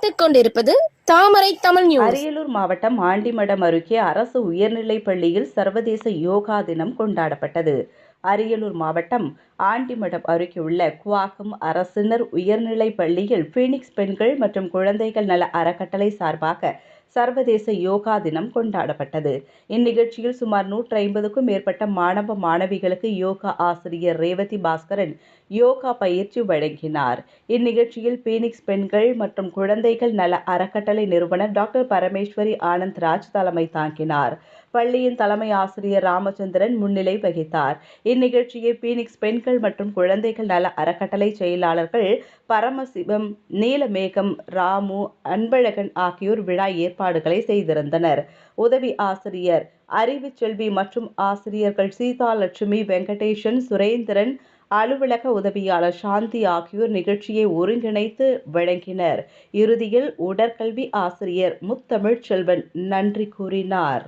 பார்த்துக் கொண்டிருப்பது தாமரை தமிழ் நியூஸ். அரியலூர் மாவட்டம் ஆண்டிமடம் அருகே அரசு உயர்நிலைப் பள்ளியில் சர்வதேச யோகா தினம் கொண்டாடப்பட்டது. அரியலூர் மாவட்டம் ஆண்டிமடம் அருகே உள்ள குவாகம் அரசினர் உயர்நிலைப் பள்ளியில் பீனிக்ஸ் பெண்கள் மற்றும் குழந்தைகள் நல அறக்கட்டளை சார்பாக சர்வதேச யோகா தினம் கொண்டாடப்பட்டது. இந்நிகழ்ச்சியில் சுமார் 150க்கும் மேற்பட்ட மாணவ மாணவிகளுக்கு யோகா ஆசிரியர் ரேவதி பாஸ்கரன் யோகா பயிற்சி வழங்கினார். இந்நிகழ்ச்சியில் பீனிக்ஸ் பெண்கள் மற்றும் குழந்தைகள் நல அறக்கட்டளை நிறுவனர் டாக்டர் பரமேஸ்வரி ஆனந்த்ராஜ் தலைமை தாங்கினார். பள்ளியின் தலைமை ஆசிரியர் ராமச்சந்திரன் முன்னிலை வகித்தார். இந்நிகழ்ச்சியை பீனிக்ஸ் பெண்கள் மற்றும் குழந்தைகள் நல அறக்கட்டளை செயலாளர்கள் பரமசிவம், நீலமேகம், ராமு, அன்பழகன் ஆகியோர் விழா ஏற்பாடுகளை செய்திருந்தனர். உதவி ஆசிரியர் அறிவுச்செல்வி மற்றும் ஆசிரியர்கள் சீதாலட்சுமி, வெங்கடேசன், சுரேந்திரன், அலுவலக உதவியாளர் சாந்தி ஆகியோர் நிகழ்ச்சியை ஒருங்கிணைத்து வழங்கினர். இறுதியில் உடற்கல்வி ஆசிரியர் முத்தமிழ்ச்செல்வன் நன்றி கூறினார்.